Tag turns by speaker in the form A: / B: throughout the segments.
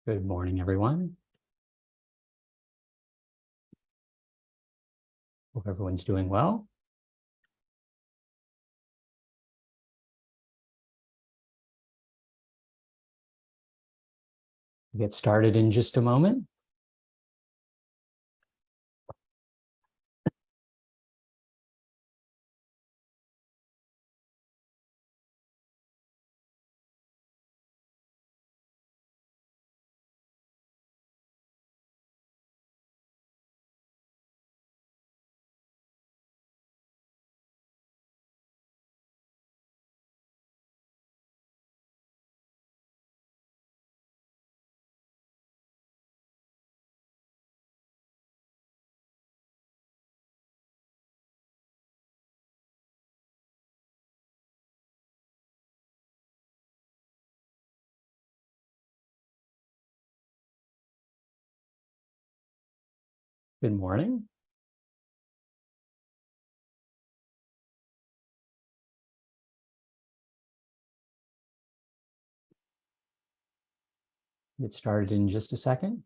A: Good morning, everyone. Hope everyone's doing well. We'll get started in just a moment. Good morning. Get started in just a second.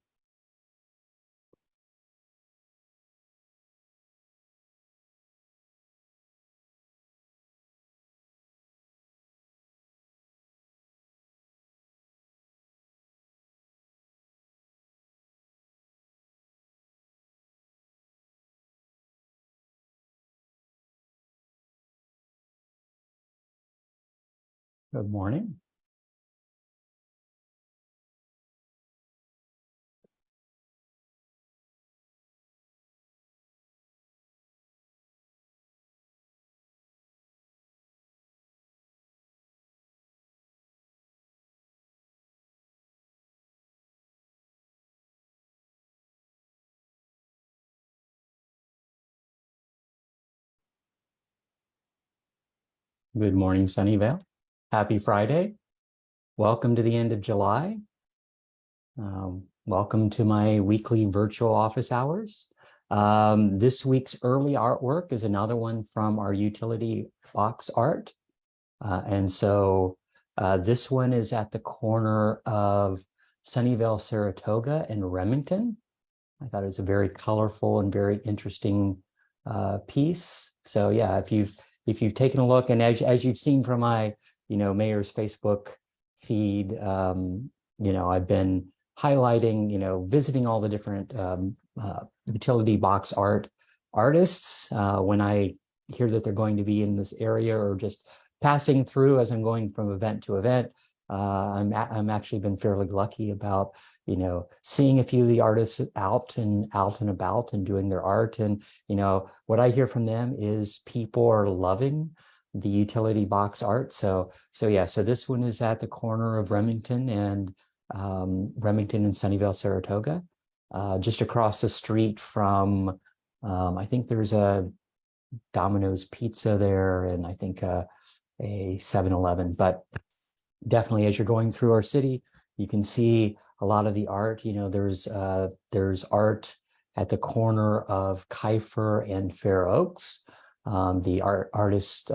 A: Good morning. Good morning, Sunnyvale. Happy Friday. Welcome to the end of July. Welcome to my weekly virtual office hours. This week's early artwork is another one from our utility box art. This one is at the corner of Sunnyvale, Saratoga, and Remington. I thought it was a very colorful and very interesting piece. So yeah, if you've taken a look, and as you've seen from my mayor's Facebook feed, I've been highlighting, visiting all the different utility box art artists when I hear that they're going to be in this area, or just passing through as I'm going from event to event. I'm actually been fairly lucky about seeing a few of the artists out and about and doing their art. And what I hear from them is people are loving the utility box art. So this one is at the corner of Remington and Sunnyvale, Saratoga, just across the street from I think there's a Domino's Pizza there, and I think a 7-Eleven. But definitely, as you're going through our city, you can see a lot of the art. There's art at the corner of Kiefer and Fair Oaks. The artist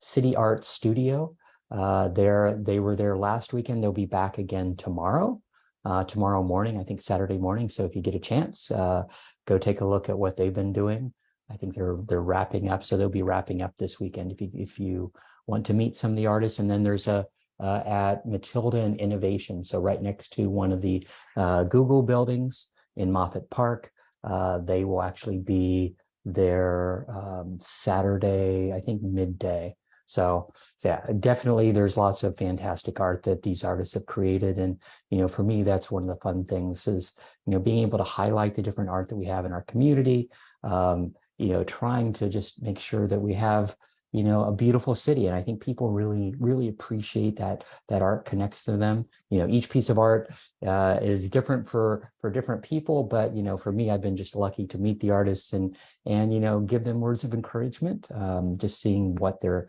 A: City Art Studio. They were there last weekend. They'll be back again tomorrow morning, I think Saturday morning. So if you get a chance, go take a look at what they've been doing. I think they're wrapping up, so they'll be wrapping up this weekend if you want to meet some of the artists. And then there's at Matilda and Innovation, so right next to one of the Google buildings in Moffett Park. They will actually be there Saturday, I think midday. So yeah, definitely there's lots of fantastic art that these artists have created. And, for me, that's one of the fun things is, being able to highlight the different art that we have in our community, trying to just make sure that we have, a beautiful city. And I think people really, really appreciate that art connects to them. Each piece of art is different for different people, but, for me, I've been just lucky to meet the artists and give them words of encouragement, just seeing what they're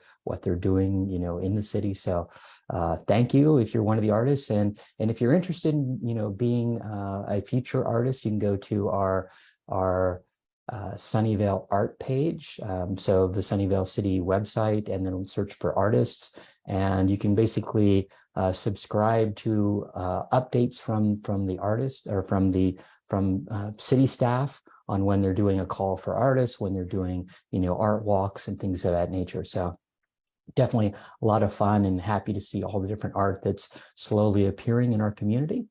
A: doing, in the city. So thank you if you're one of the artists. And if you're interested in, being a future artist, you can go to our Sunnyvale art page. So the Sunnyvale City website, and then search for artists. And you can basically subscribe to updates from the artist, or from city staff, on when they're doing a call for artists, when they're doing, art walks and things of that nature. So definitely a lot of fun, and happy to see all the different art that's slowly appearing in our community.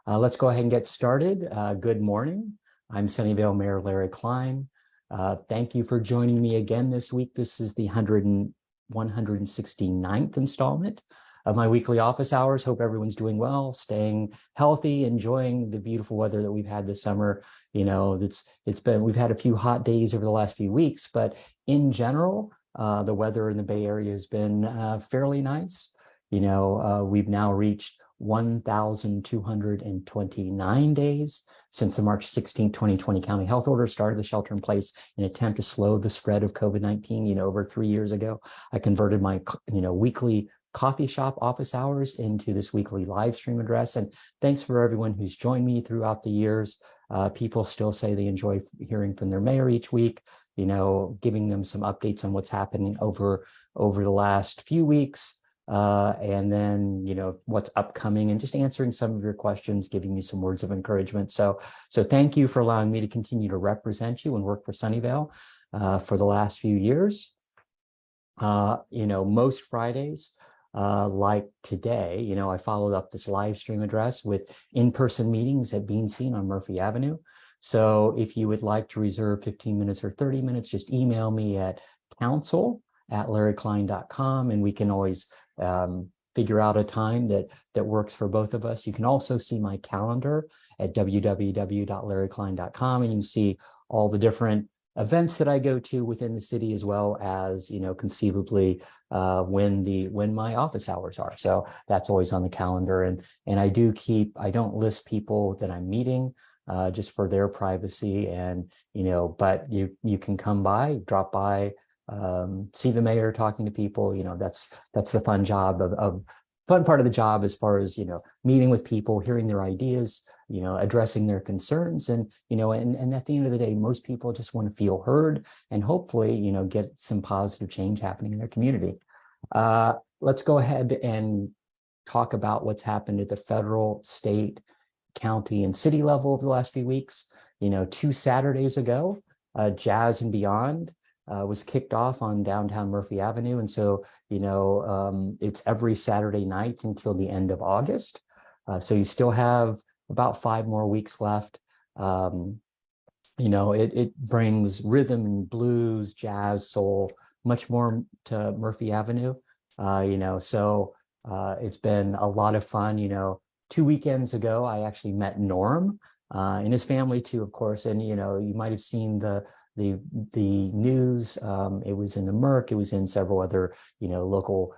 A: Let's go ahead and get started. Good morning. I'm Sunnyvale Mayor Larry Klein. Thank you for joining me again this week. This is the 169th installment of my weekly office hours. Hope everyone's doing well, staying healthy, enjoying the beautiful weather that we've had this summer. We've had a few hot days over the last few weeks, but in general, the weather in the Bay Area has been fairly nice. We've now reached 1,229 days since the March 16, 2020 county health order started the shelter in place in an attempt to slow the spread of COVID-19. Over 3 years ago, I converted my, weekly coffee shop office hours into this weekly live stream address. And thanks for everyone who's joined me throughout the years. People still say they enjoy hearing from their mayor each week, giving them some updates on what's happening over the last few weeks. And then, what's upcoming, and just answering some of your questions, giving me some words of encouragement. So thank you for allowing me to continue to represent you and work for Sunnyvale for the last few years. Most Fridays, like today, I followed up this live stream address with in-person meetings at Bean Scene on Murphy Avenue. So if you would like to reserve 15 minutes or 30 minutes, just email me at council@larryklein.com, and we can always figure out a time that works for both of us. You can also see my calendar at www.larryklein.com, and you can see all the different events that I go to within the city, as well as, conceivably when my office hours are. So that's always on the calendar. And I don't list people that I'm meeting just for their privacy. And, but you can come by, drop by, see the mayor talking to people. That's the fun part of the job, as far as, meeting with people, hearing their ideas, addressing their concerns. And, and at the end of the day, most people just want to feel heard, and hopefully, get some positive change happening in their community. Let's go ahead and talk about what's happened at the federal, state, county, and city level over the last few weeks. 2 Saturdays ago, Jazz and Beyond was kicked off on downtown Murphy Avenue. And so, it's every Saturday night until the end of August. So you still have about 5 more weeks left. It brings rhythm and blues, jazz, soul, much more to Murphy Avenue. So it's been a lot of fun. 2 weekends ago, I actually met Norm and his family too, of course. And, you might have seen the news. It was in the Merc. It was in several other, local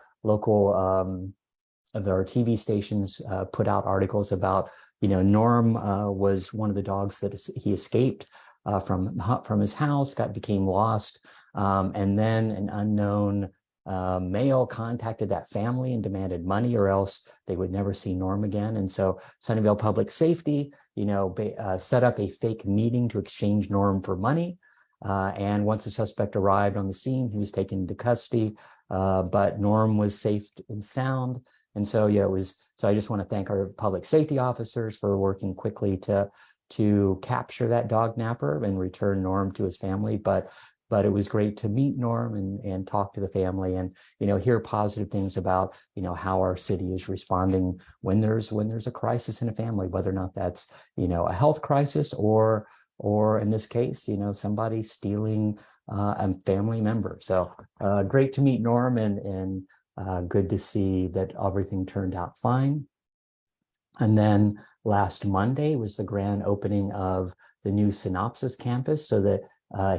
A: of our TV stations put out articles about, Norm was one of the dogs that he escaped from his house, became lost. And then an unknown male contacted that family and demanded money, or else they would never see Norm again. And so Sunnyvale Public Safety, set up a fake meeting to exchange Norm for money. And once the suspect arrived on the scene, he was taken into custody, but Norm was safe and sound. And so, so I just want to thank our public safety officers for working quickly to capture that dog napper and return Norm to his family. But it was great to meet Norm and talk to the family, and, hear positive things about, how our city is responding when there's a crisis in a family, whether or not that's, a health crisis, or in this case, somebody stealing a family member. So great to meet Norm, and good to see that everything turned out fine. And then last Monday was the grand opening of the new Synopsis campus, so that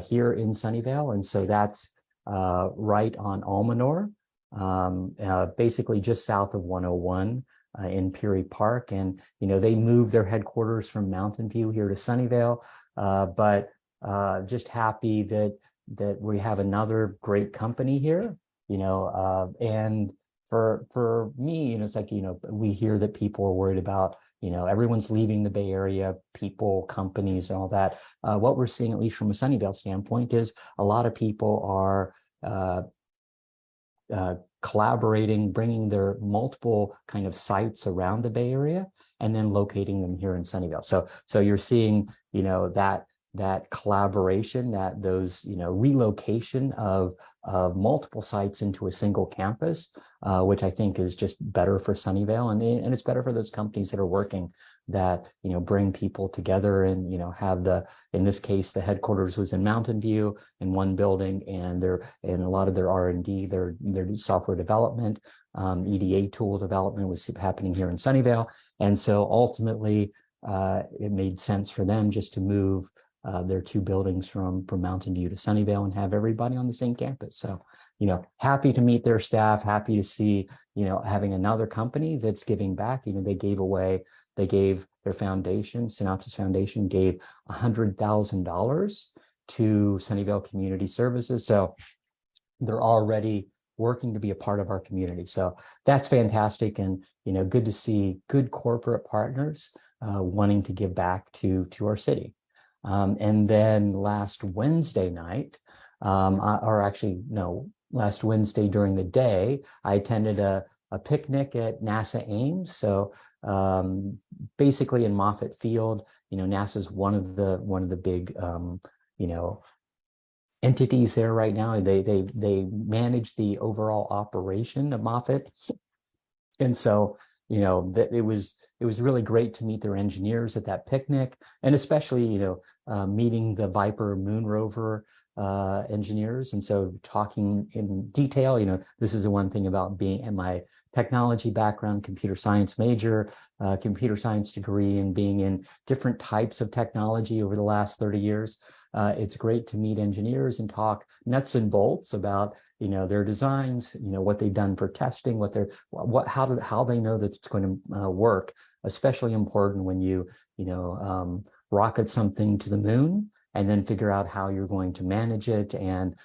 A: here in Sunnyvale. And so that's right on Almanor, basically just south of 101 in Peary Park. And, they moved their headquarters from Mountain View here to Sunnyvale, but just happy that we have another great company here, and for me, it's like, we hear that people are worried about, everyone's leaving the Bay Area, people, companies, and all that. What we're seeing, at least from a Sunnyvale standpoint, is a lot of people are collaborating, bringing their multiple kind of sites around the Bay Area, and then locating them here in Sunnyvale. So you're seeing, that collaboration, that those, relocation of multiple sites into a single campus, which I think is just better for Sunnyvale, and it's better for those companies that are working, that bring people together, and have in this case, the headquarters was in Mountain View in one building, and a lot of their R&D, their software development, EDA tool development was happening here in Sunnyvale. And so ultimately, it made sense for them just to move their two buildings from Mountain View to Sunnyvale and have everybody on the same campus. So, happy to meet their staff, happy to see, having another company that's giving back. They gave their foundation, Synopsys Foundation, gave $100,000 to Sunnyvale Community Services. So they're already working to be a part of our community. So that's fantastic. And, good to see good corporate partners wanting to give back to our city. And then last Wednesday night, last Wednesday during the day, I attended a picnic at NASA Ames. So basically in Moffett Field, NASA's one of the big, entities there right now. They manage the overall operation of Moffett. And so, that it was really great to meet their engineers at that picnic, and especially, meeting the Viper moon rover engineers. And so talking in detail, this is the one thing about being in my technology background, computer science major, computer science degree, and being in different types of technology over the last 30 years. It's great to meet engineers and talk nuts and bolts about, their designs, what they've done for testing, how they know that it's going to work. Especially important when you rocket something to the moon and then figure out how you're going to manage it. And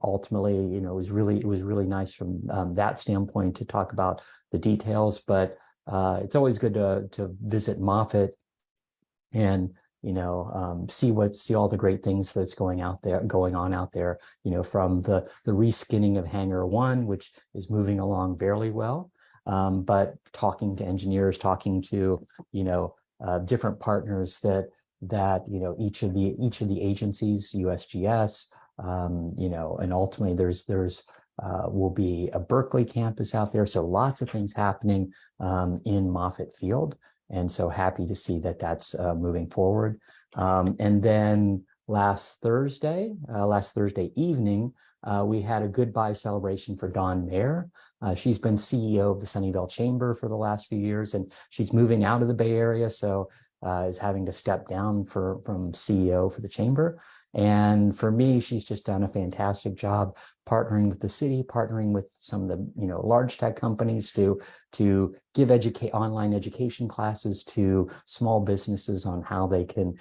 A: ultimately, it was really nice from that standpoint to talk about the details. But it's always good to visit Moffett and see all the great things that's going on out there, from the reskinning of Hangar 1, which is moving along fairly well. But talking to engineers, talking to, different partners that each of the agencies, USGS, and ultimately there's will be a Berkeley campus out there. So lots of things happening in Moffett Field. And so happy to see that that's moving forward. And then last Thursday evening, we had a goodbye celebration for Dawn Mayer. She's been CEO of the Sunnyvale Chamber for the last few years, and she's moving out of the Bay Area, so is having to step down from CEO for the Chamber. And for me, she's just done a fantastic job partnering with the city, partnering with some of the large tech companies to give online education classes to small businesses on how they can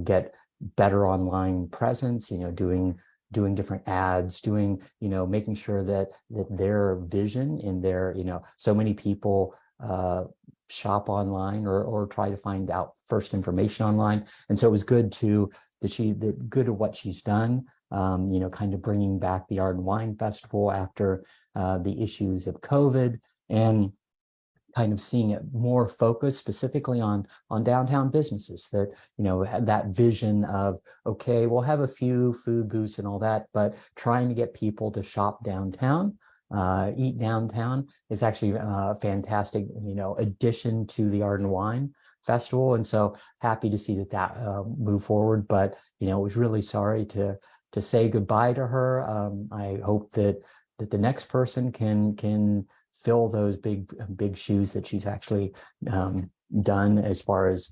A: get better online presence, doing different ads, making sure that their vision in their, so many people shop online or try to find out first information online. And so it was good good at what she's done, kind of bringing back the Art and Wine Festival after the issues of COVID, and kind of seeing it more focused specifically on downtown businesses, that had that vision of, okay, we'll have a few food booths and all that, but trying to get people to shop downtown, eat downtown is actually a fantastic addition to the Art and Wine Festival. And so happy to see that move forward. But was really sorry to say goodbye to her. I hope that the next person can fill those big shoes that she's actually done, as far as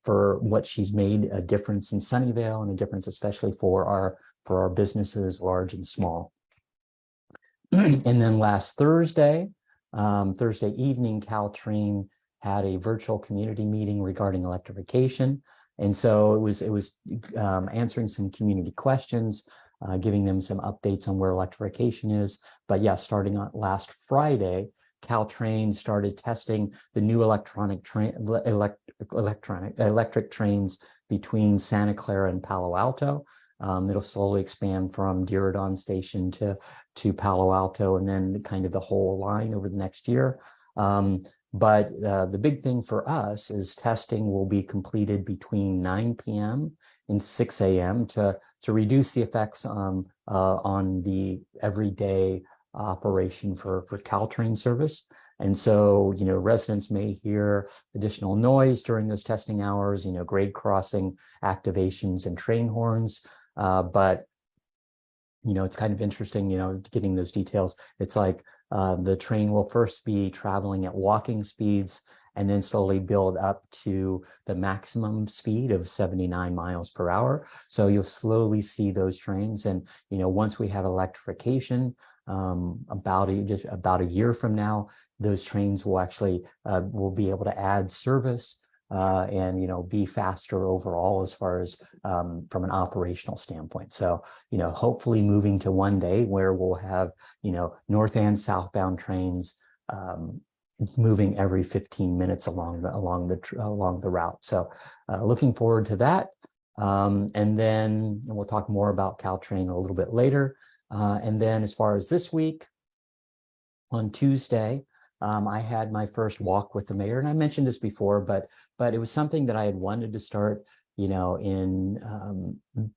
A: for what she's made a difference in Sunnyvale, and a difference especially for our businesses, large and small. And then last Thursday evening, Caltrain had a virtual community meeting regarding electrification. And so it was answering some community questions, giving them some updates on where electrification is. But yeah, starting on last Friday, Caltrain started testing the new electric trains between Santa Clara and Palo Alto. It'll slowly expand from Diridon Station to Palo Alto, and then kind of the whole line over the next year. But the big thing for us is testing will be completed between 9 p.m. and 6 a.m. to reduce the effects on the everyday operation for Caltrain service. And so, residents may hear additional noise during those testing hours, grade crossing activations and train horns. But it's kind of interesting, getting those details. It's like the train will first be traveling at walking speeds and then slowly build up to the maximum speed of 79 miles per hour. So you'll slowly see those trains. And, once we have electrification, about a year from now, those trains will actually will be able to add service and be faster overall as far as from an operational standpoint. So hopefully moving to one day where we'll have north and southbound trains moving every 15 minutes along the route. So looking forward to that. And then we'll talk more about Caltrain a little bit later. And then as far as this week, on Tuesday, I had my first walk with the mayor, and I mentioned this before, but it was something that I had wanted to start, in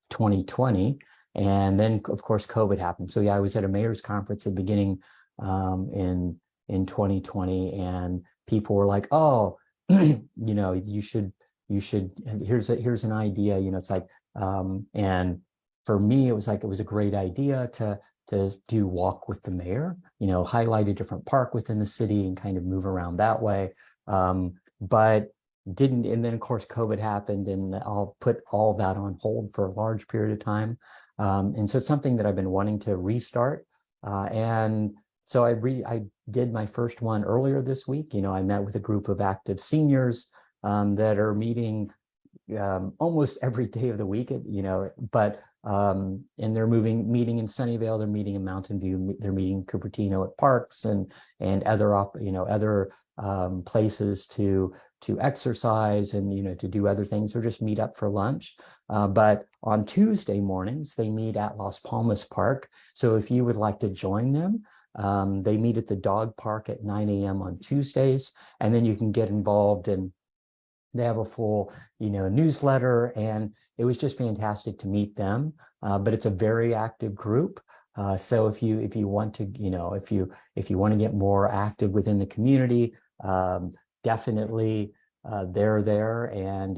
A: 2020, and then of course COVID happened. So yeah, I was at a mayor's conference at the beginning in 2020, and people were like, "Oh, you should. Here's an idea." It's like, and for me, it was a great idea to do walk with the mayor, highlight a different park within the city and kind of move around that way. But didn't, and then of course COVID happened, and I'll put all that on hold for a large period of time. And so it's something that I've been wanting to restart. And so I did my first one earlier this week. I met with a group of active seniors that are meeting almost every day of the week, but and they're meeting in Sunnyvale, they're meeting in Mountain View, they're meeting in Cupertino at parks and other places to exercise and to do other things or just meet up for lunch. But on Tuesday mornings they meet at Las Palmas Park. So if you would like to join them, they meet at the dog park at 9 a.m. on Tuesdays, and then you can get involved and they have a full, newsletter, and it was just fantastic to meet them. But it's a very active group. So if you want to, if you want to get more active within the community, definitely they're there, and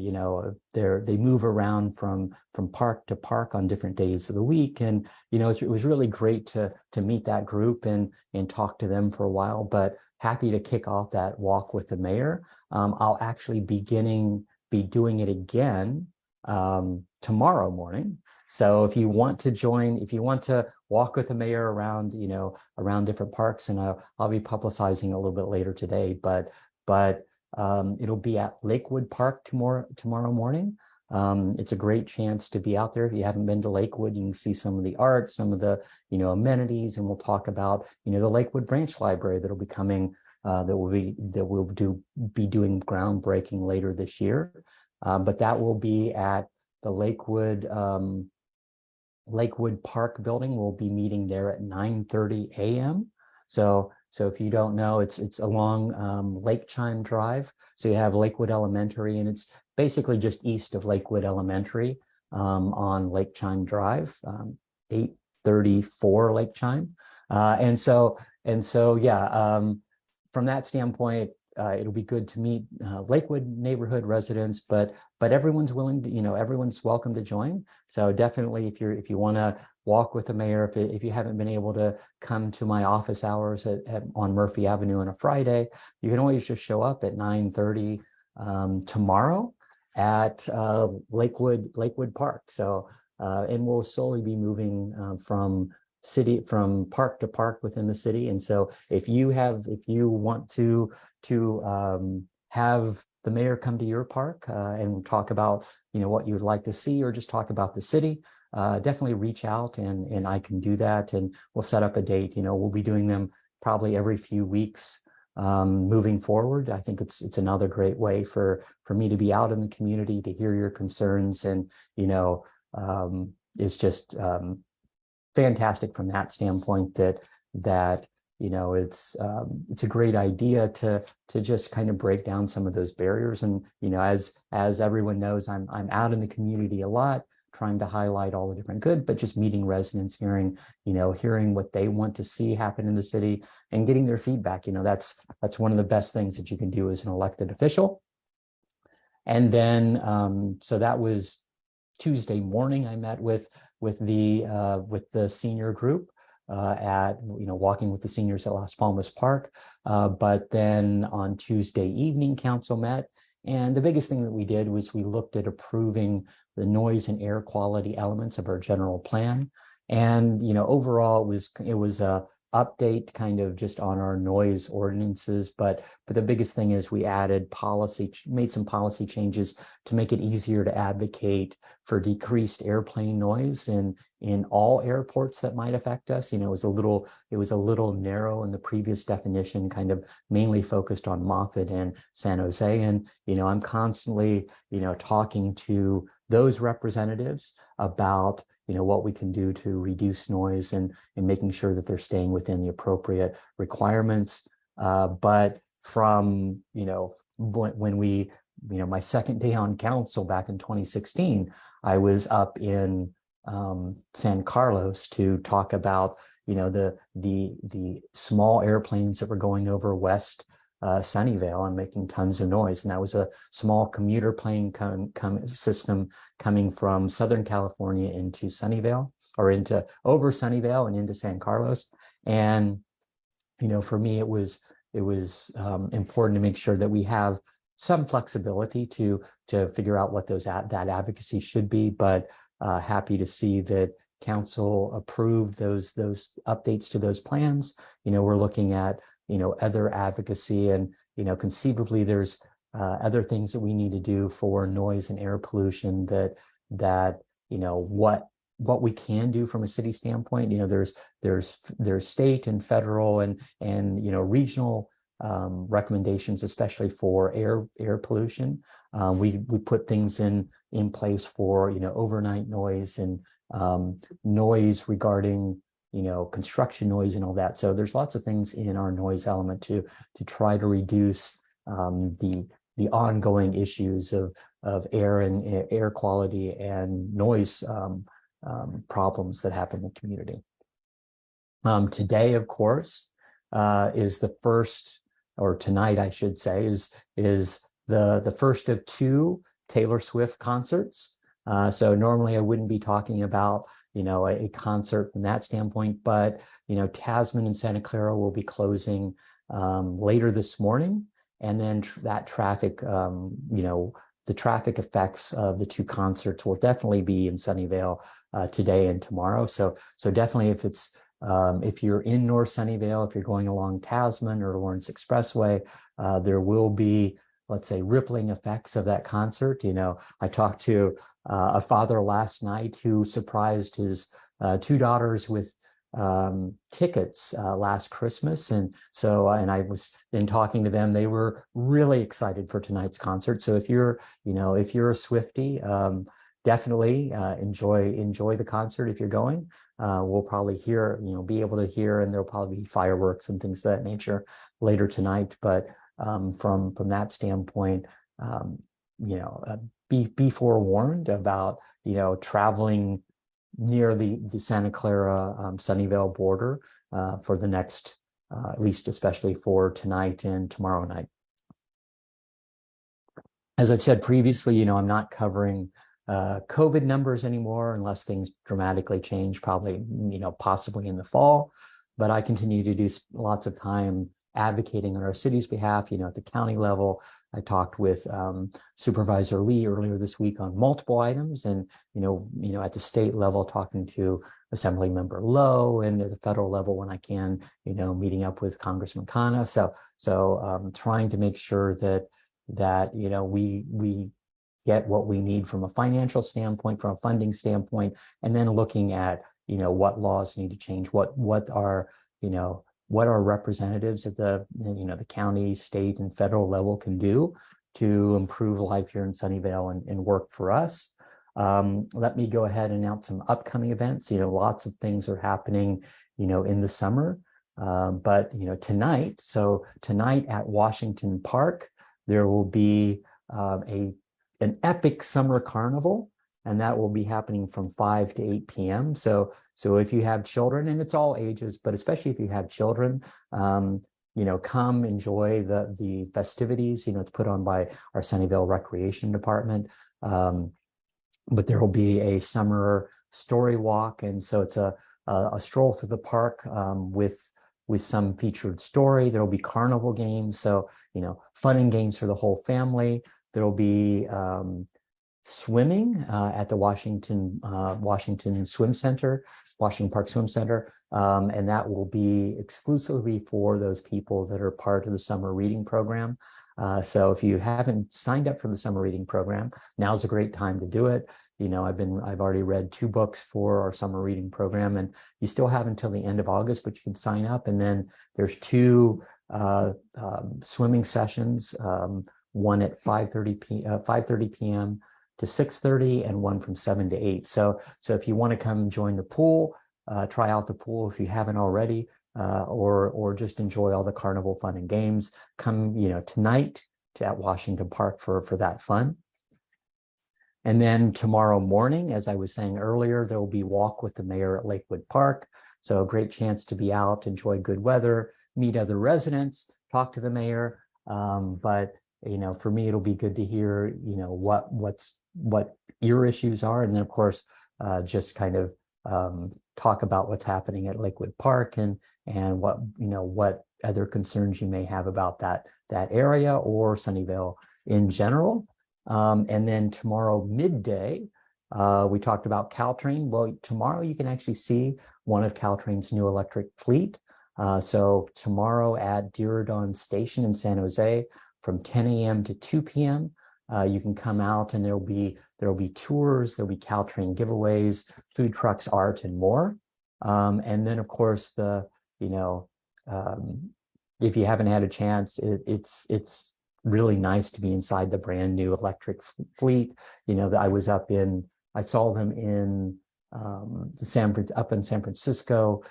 A: they move around from park to park on different days of the week, and it was really great to meet that group and talk to them for a while. But happy to kick off that walk with the mayor. I'll actually be doing it again tomorrow morning. So if you want to join, if you want to walk with the mayor around, around different parks, and I'll be publicizing a little bit later today, but it'll be at Lakewood Park tomorrow morning. It's a great chance to be out there. If you haven't been to Lakewood, you can see some of the art, some of the amenities, and we'll talk about the Lakewood Branch Library that'll be coming, that we'll be doing groundbreaking later this year. But that will be at the Lakewood Park building. We'll be meeting there at 9:30 a.m. So if you don't know, it's along Lake Chime Drive. So you have Lakewood Elementary, and it's basically just east of Lakewood Elementary on Lake Chime Drive, 834 Lake Chime. And so yeah, from that standpoint, it'll be good to meet Lakewood neighborhood residents, but everyone's willing to, everyone's welcome to join. So definitely, if you want to walk with the mayor, if you haven't been able to come to my office hours on Murphy Avenue on a Friday, you can always just show up at 9:30 tomorrow at Lakewood Park. So and we'll slowly be moving from park to park within the city. And so if you want to have the mayor come to your park and talk about what you would like to see, or just talk about the city, definitely reach out and I can do that, and we'll set up a date. We'll be doing them probably every few weeks moving forward. I think it's another great way for me to be out in the community, to hear your concerns, and it's just fantastic from that standpoint that it's a great idea to just kind of break down some of those barriers. And as everyone knows, I'm out in the community a lot, trying to highlight all the different good, but just meeting residents, hearing what they want to see happen in the city and getting their feedback. That's one of the best things that you can do as an elected official. And then so that was Tuesday morning. I met with the senior group at walking with the seniors at Las Palmas Park. But then on Tuesday evening, council met, and the biggest thing that we did was we looked at approving the noise and air quality elements of our general plan. And overall, it was a update kind of just on our noise ordinances, but the biggest thing is we made some policy changes to make it easier to advocate for decreased airplane noise in all airports that might affect us. It was a little narrow in the previous definition, kind of mainly focused on Moffett and San Jose. And I'm constantly talking to those representatives about what we can do to reduce noise and making sure that they're staying within the appropriate requirements. But from when we my second day on council back in 2016, I was up in San Carlos to talk about the small airplanes that were going over West Sunnyvale and making tons of noise. And that was a small commuter plane system coming from Southern California into Sunnyvale, or over Sunnyvale and into San Carlos. And for me, it was important to make sure that we have some flexibility to figure out what that advocacy should be. But happy to see that council approved those updates to those plans. We're looking at other advocacy, and conceivably there's other things that we need to do for noise and air pollution that what we can do from a city standpoint. There's state and federal and regional recommendations, especially for air pollution. We put things in place for overnight noise and noise regarding construction noise and all that. So there's lots of things in our noise element to try to reduce the ongoing issues of air and air quality and noise problems that happen in the community. Today, of course, is the first, or tonight, I should say, is the first of two Taylor Swift concerts. So normally I wouldn't be talking about a concert from that standpoint, but Tasman and Santa Clara will be closing later this morning, and then that traffic, the traffic effects of the two concerts will definitely be in Sunnyvale today and tomorrow. So definitely, if you're in North Sunnyvale, if you're going along Tasman or Lawrence Expressway, there will be, let's say, rippling effects of that concert. I talked to a father last night who surprised his two daughters with tickets last Christmas. And I was in talking to them, they were really excited for tonight's concert. So if you're a Swiftie, definitely enjoy the concert if you're going. We'll probably be able to hear, and there'll probably be fireworks and things of that nature later tonight. But from that standpoint, be forewarned about traveling near the Santa Clara Sunnyvale border for the next, at least especially for tonight and tomorrow night. As I've said previously, I'm not covering COVID numbers anymore unless things dramatically change, probably possibly in the fall. But I continue to do lots of time advocating on our city's behalf. At the county level, I talked with Supervisor Lee earlier this week on multiple items, and at the state level, talking to Assemblymember Lowe, and at the federal level when I can, meeting up with Congressman Khanna. So trying to make sure that we get what we need from a financial standpoint, from a funding standpoint, and then looking at what laws need to change, what are what our representatives at the, the county, state, and federal level can do to improve life here in Sunnyvale and work for us. Let me go ahead and announce some upcoming events. Lots of things are happening, in the summer. But tonight at Washington Park, there will be an epic summer carnival, and that will be happening from 5 to 8 p.m. So if you have children, and it's all ages, but especially if you have children, come enjoy the festivities. It's put on by our Sunnyvale Recreation Department. But there will be a summer story walk, and so it's a stroll through the park with some featured story. There will be carnival games, so fun and games for the whole family. There will be swimming at the Washington Swim Center, Washington Park Swim Center, and that will be exclusively for those people that are part of the summer reading program. So if you haven't signed up for the summer reading program, now's a great time to do it. I've already read 2 books for our summer reading program, and you still have until the end of August, but you can sign up. And then there's 2 swimming sessions, one at 5:30 p.m. to 6:30, and one from 7 to 8. So if you want to come join the pool, try out the pool if you haven't already, or just enjoy all the carnival fun and games, come tonight at Washington Park for that fun. And then tomorrow morning, as I was saying earlier, there will be Walk with the Mayor at Lakewood Park. So a great chance to be out, enjoy good weather, meet other residents, talk to the mayor. But for me, it'll be good to hear what your issues are, and then of course just kind of talk about what's happening at Lakewood Park and what other concerns you may have about that area or Sunnyvale in general. And then tomorrow midday, we talked about Caltrain. Well, tomorrow you can actually see one of Caltrain's new electric fleet. So tomorrow at Diridon Station in San Jose from 10 a.m. to 2 p.m. You can come out, and there'll be tours, there'll be Caltrain giveaways, food trucks, art, and more. And then of course if you haven't had a chance, it's really nice to be inside the brand new electric fleet. I saw them in up in San Francisco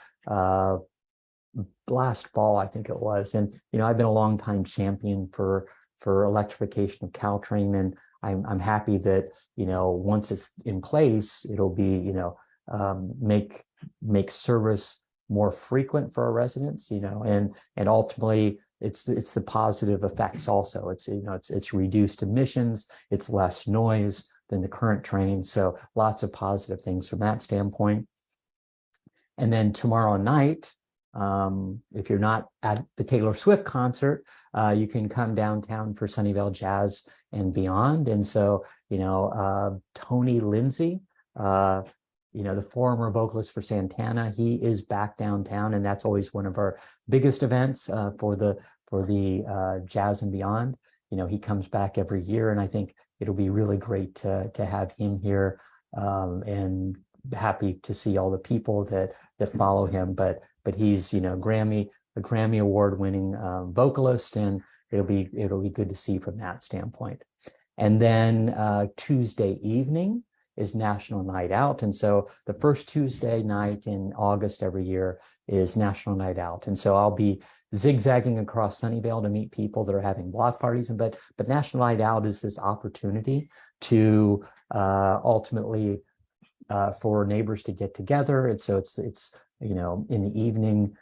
A: last fall, I think it was. And I've been a long time champion for electrification of Caltrain, and I'm happy that once it's in place, it'll be make service more frequent for our residents, and ultimately it's the positive effects also. It's reduced emissions, it's less noise than the current train, so lots of positive things from that standpoint. And then tomorrow night, if you're not at the Taylor Swift concert, you can come downtown for Sunnyvale Jazz and Beyond. And so Tony Lindsay, the former vocalist for Santana, he is back downtown, and that's always one of our biggest events for the Jazz and Beyond. He comes back every year, and I think it'll be really great to have him here, and happy to see all the people that follow him. But he's a Grammy award-winning vocalist, and it'll be good to see from that standpoint. And then Tuesday evening is National Night Out. And so the first Tuesday night in August every year is National Night Out. And so I'll be zigzagging across Sunnyvale to meet people that are having block parties. But National Night Out is this opportunity to ultimately for neighbors to get together. And so it's in the evening,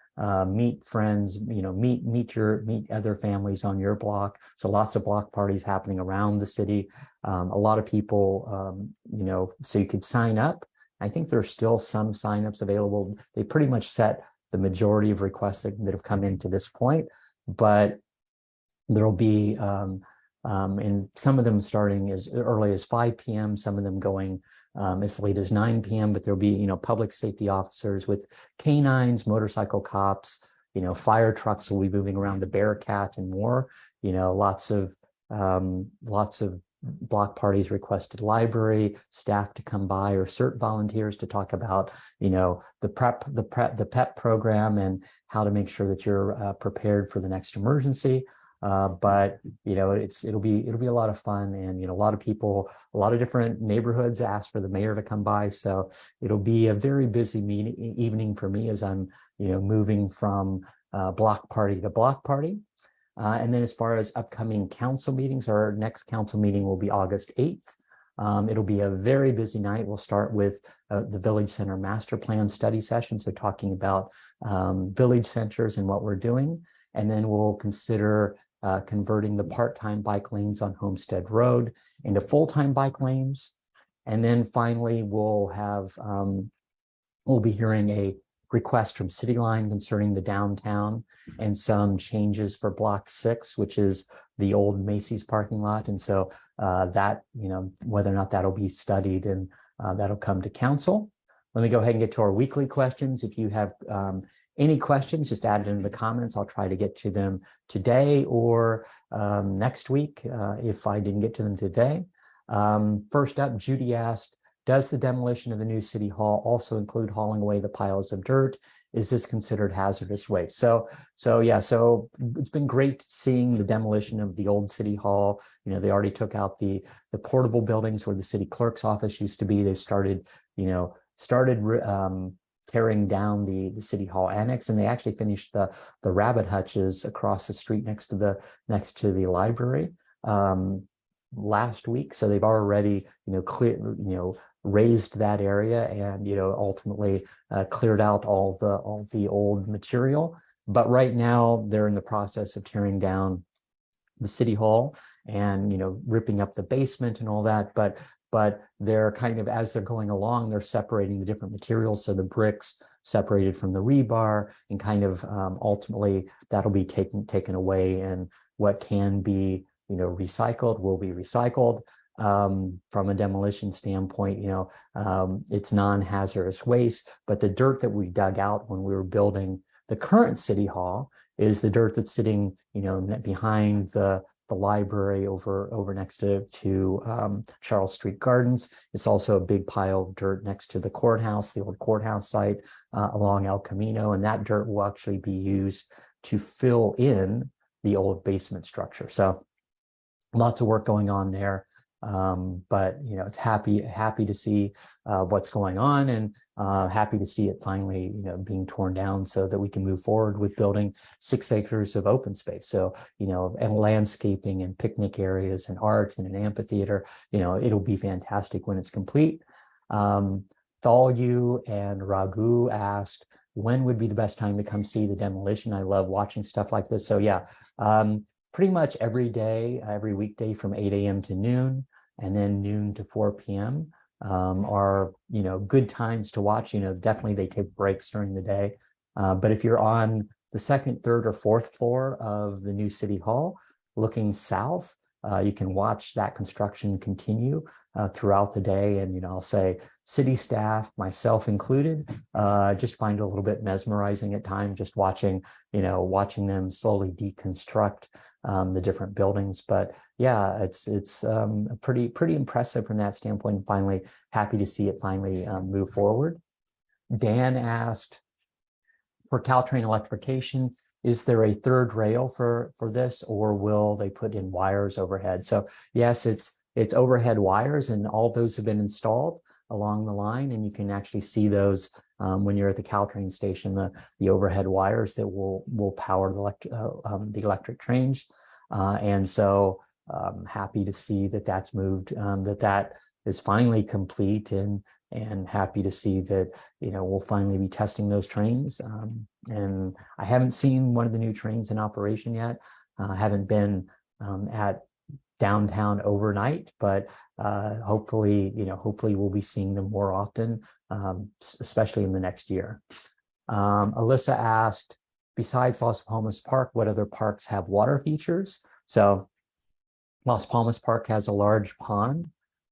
A: meet friends, meet other families on your block. So lots of block parties happening around the city. A lot of people, so you could sign up. I think there's still some signups available. They pretty much set the majority of requests that have come in to this point, but there'll be, and some of them starting as early as 5 p.m., some of them going as late as 9 p.m., but there'll be, public safety officers with canines, motorcycle cops, fire trucks will be moving around, the Bearcat and more, lots of block parties requested library staff to come by, or CERT volunteers to talk about, the PEP program and how to make sure that you're prepared for the next emergency. But it'll be a lot of fun, and a lot of people, a lot of different neighborhoods asked for the mayor to come by, so it'll be a very busy evening for me as I'm moving from block party to block party. And then as far as upcoming council meetings, our next council meeting will be August 8th. It'll be a very busy night. We'll start with the Village Center Master Plan study session, so talking about village centers and what we're doing. And then we'll consider converting the part-time bike lanes on Homestead Road into full-time bike lanes. And then finally, we'll be hearing a request from City Line concerning the downtown and some changes for Block 6, which is the old Macy's parking lot. And so that, whether or not that'll be studied, and that'll come to council. Let me go ahead and get to our weekly questions. If you have any questions, just add it into the comments. I'll try to get to them today or next week if I didn't get to them today. First up, Judy asked, does the demolition of the new city hall also include hauling away the piles of dirt? Is this considered hazardous waste? So it's been great seeing the demolition of the old city hall. They already took out the portable buildings where the city clerk's office used to be. They started tearing down the city hall annex, and they actually finished the rabbit hutches across the street next to the library last week. So they've already raised that area and ultimately cleared out all the old material. But right now they're in the process of tearing down the city hall and ripping up the basement and all that. But they're kind of, as they're going along, they're separating the different materials. So the bricks separated from the rebar, and kind of ultimately that'll be taken away, and what can be recycled will be recycled. From a demolition standpoint, it's non-hazardous waste, but the dirt that we dug out when we were building the current city hall is the dirt that's sitting, behind the library over next to Charles Street Gardens. It's also a big pile of dirt next to the courthouse, the old courthouse site along El Camino, and that dirt will actually be used to fill in the old basement structure. So lots of work going on there. But it's happy to see what's going on, and happy to see it finally being torn down so that we can move forward with building 6 acres of open space. So and landscaping and picnic areas and art and an amphitheater. It'll be fantastic when it's complete. Thalyu and Raghu asked, when would be the best time to come see the demolition? I love watching stuff like this. So yeah, pretty much every day, every weekday from 8 a.m. to noon, and then noon to 4 p.m. Are good times to watch. Definitely they take breaks during the day. But if you're on the 2nd, 3rd, or 4th floor of the new city hall, looking south, you can watch that construction continue throughout the day. And I'll say city staff, myself included, just find it a little bit mesmerizing at times, just watching them slowly deconstruct the different buildings. But yeah, it's pretty impressive from that standpoint. And finally, happy to see it finally move forward. Dan asked, for Caltrain electrification, is there a 3rd rail for this, or will they put in wires overhead? So yes, it's overhead wires, and all those have been installed along the line, and you can actually see those when you're at the Caltrain station, the overhead wires that will power the electric trains. And so happy to see that that's moved, that is finally complete, and happy to see that we'll finally be testing those trains. And I haven't seen one of the new trains in operation yet. I haven't been at downtown overnight, but hopefully we'll be seeing them more often, especially in the next year. Alyssa asked, besides Las Palmas Park, what other parks have water features? So Las Palmas Park has a large pond.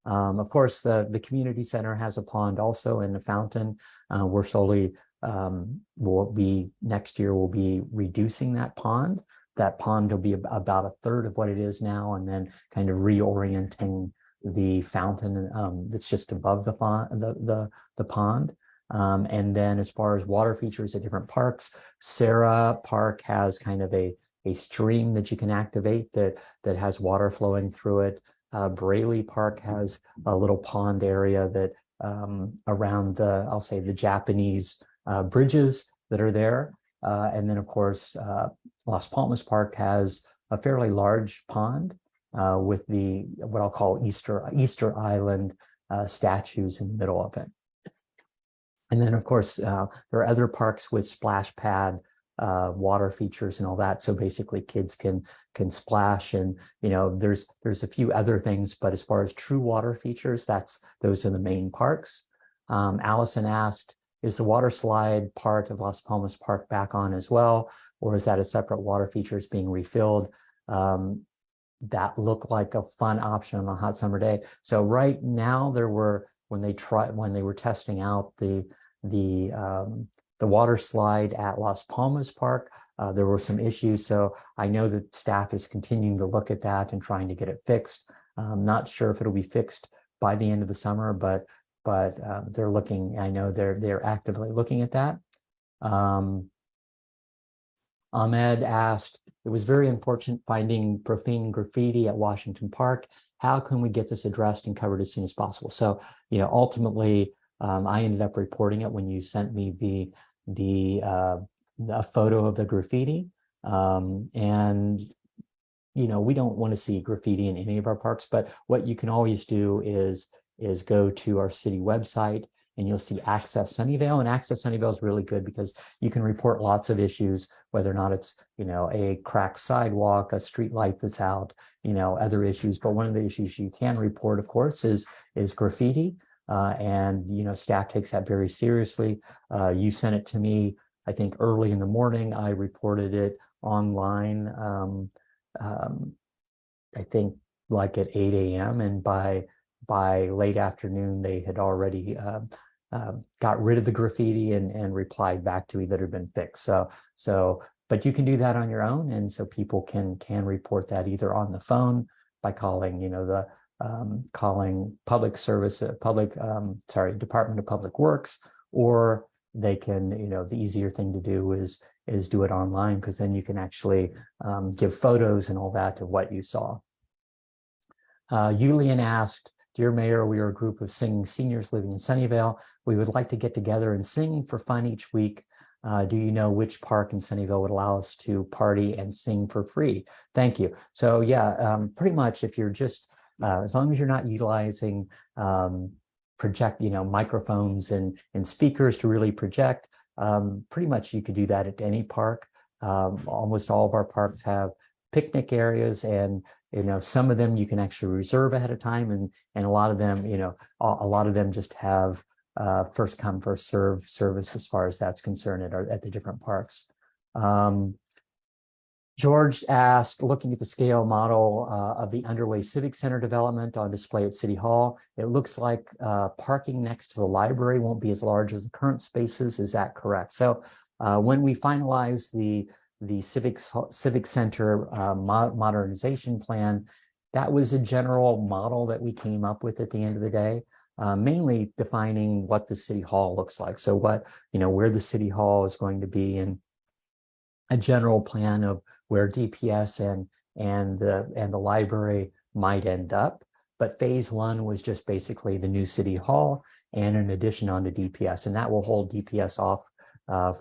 A: Of course, the community center has a pond also, and a fountain. We're slowly next year we'll be reducing that pond that pond will be about a third of what it is now, and then kind of reorienting the fountain that's just above the pond. And then as far as water features at different parks, Sarah Park has kind of a stream that you can activate that has water flowing through it. Braley Park has a little pond area that around I'll say the Japanese bridges that are there. And then of course, Las Palmas Park has a fairly large pond with what I'll call Easter Island statues in the middle of it. And then of course, there are other parks with splash pad water features and all that. So basically kids can splash, and there's a few other things, but as far as true water features, those are the main parks. Allison asked, is the water slide part of Las Palmas Park back on as well, or is that a separate water features being refilled? That looked like a fun option on a hot summer day. So right now when they were testing out the water slide at Las Palmas Park, there were some issues. So I know that staff is continuing to look at that and trying to get it fixed. I'm not sure if it'll be fixed by the end of the summer, but they're looking. I know they're actively looking at that. Ahmed asked, it was very unfortunate finding profane graffiti at Washington Park. How can we get this addressed and covered as soon as possible? So, ultimately, I ended up reporting it when you sent me a photo of the graffiti. And, we don't want to see graffiti in any of our parks, but what you can always do is go to our city website, and you'll see Access Sunnyvale. And Access Sunnyvale is really good because you can report lots of issues, whether or not it's, a cracked sidewalk, a street light that's out, other issues. But one of the issues you can report, of course, is graffiti. And, staff takes that very seriously. You sent it to me, I think, early in the morning. I reported it online, I think like at 8 a.m. And by late afternoon, they had already got rid of the graffiti and replied back to me that it had been fixed. But you can do that on your own, and so people can report that either on the phone by calling, calling Department of Public Works, or they can, the easier thing to do is do it online, because then you can actually give photos and all that of what you saw. Yulian asked, Dear Mayor, we are a group of singing seniors living in Sunnyvale. We would like to get together and sing for fun each week. Do you know which park in Sunnyvale would allow us to party and sing for free? Thank you. So yeah, pretty much if you're just, as long as you're not utilizing microphones and speakers to really project, pretty much you could do that at any park. Almost all of our parks have picnic areas, and some of them you can actually reserve ahead of time, and a lot of them, a lot of them just have first come first serve service as far as that's concerned at the different parks. George asked, looking at the scale model of the underway Civic Center development on display at City Hall, it looks like parking next to the library won't be as large as the current spaces. Is that correct? So when we finalize the Civic Center modernization plan, that was a general model that we came up with at the end of the day, mainly defining what the City Hall looks like. So where the City Hall is going to be, and a general plan of where DPS and the library might end up. But phase one was just basically the new City Hall and an addition onto DPS, and that will hold DPS off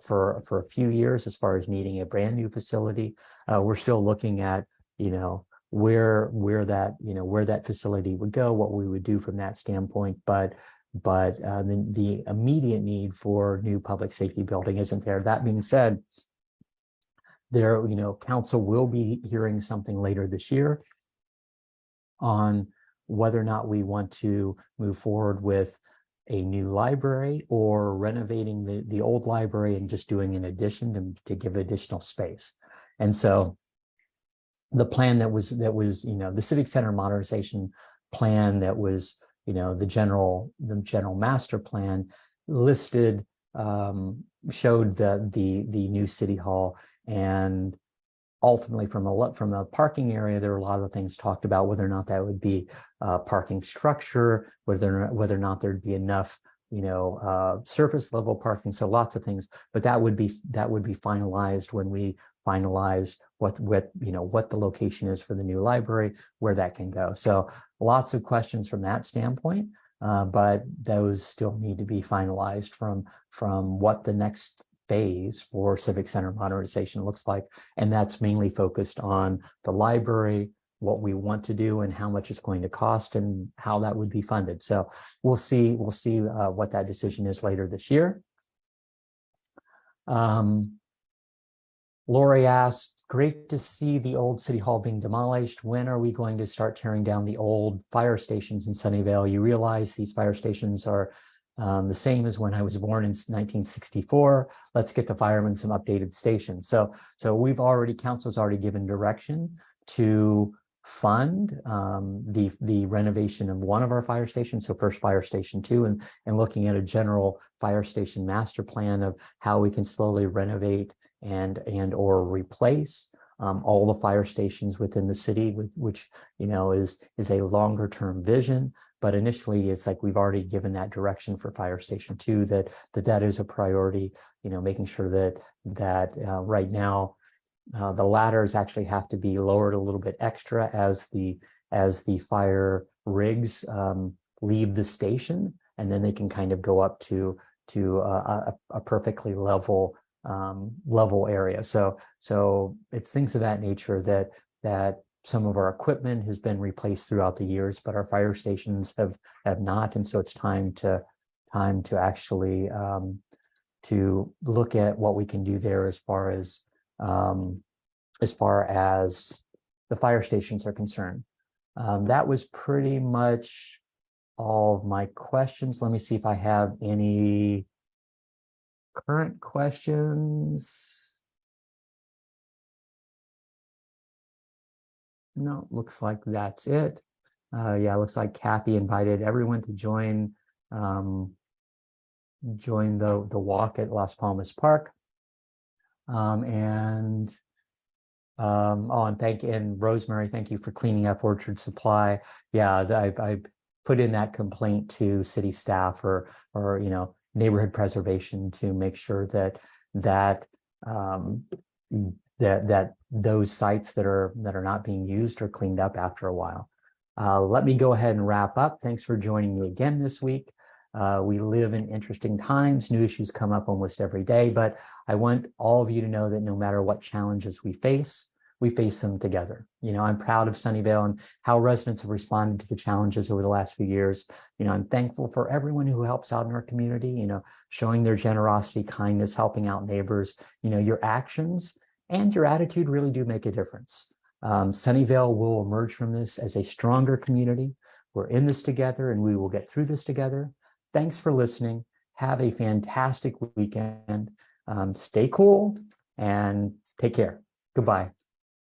A: for a few years as far as needing a brand new facility. We're still looking at where that facility would go, what we would do from that standpoint, but the immediate need for new public safety building isn't there. That being said, council will be hearing something later this year on whether or not we want to move forward with a new library or renovating the old library and just doing an addition to give additional space. And so the plan that was the Civic Center modernization plan that was the general master plan listed showed the new City Hall, and ultimately, from a parking area, there are a lot of things talked about whether or not that would be parking structure, whether or not there'd be enough, surface level parking. So lots of things, but that would be finalized when we finalize what the location is for the new library, where that can go. So lots of questions from that standpoint, but those still need to be finalized from what the next phase for Civic Center modernization looks like. And that's mainly focused on the library, what we want to do and how much it's going to cost and how that would be funded. So we'll see what that decision is later this year. Lori asked, great to see the old city hall being demolished. When are we going to start tearing down the old fire stations in Sunnyvale? You realize these fire stations are the same as when I was born in 1964. Let's get the firemen some updated stations. So council's already given direction to fund the renovation of one of our fire stations, so first Fire Station 2, and looking at a general fire station master plan of how we can slowly renovate and or replace all the fire stations within the city, which is a longer term vision. But initially, it's like we've already given that direction for Fire Station 2 that is a priority. Making sure that right now the ladders actually have to be lowered a little bit extra as the fire rigs leave the station, and then they can kind of go up to a perfectly level area. So it's things of that nature that some of our equipment has been replaced throughout the years, but our fire stations have not, and so it's time to actually to look at what we can do there as far as the fire stations are concerned. That was pretty much all of my questions. Let me see if I have any current questions. No, looks like that's it. Yeah, looks like Kathy invited everyone to join the walk at Las Palmas Park. And Rosemary, thank you for cleaning up Orchard Supply. Yeah, I put in that complaint to city staff or neighborhood preservation to make sure that those sites that are not being used are cleaned up after a while. Let me go ahead and wrap up. Thanks for joining me again this week. We live in interesting times. New issues come up almost every day, but I want all of you to know that no matter what challenges we face them together. I'm proud of Sunnyvale and how residents have responded to the challenges over the last few years. I'm thankful for everyone who helps out in our community, showing their generosity, kindness, helping out neighbors. Your actions and your attitude really do make a difference. Sunnyvale will emerge from this as a stronger community. We're in this together and we will get through this together. Thanks for listening. Have a fantastic weekend. Stay cool and take care. Goodbye.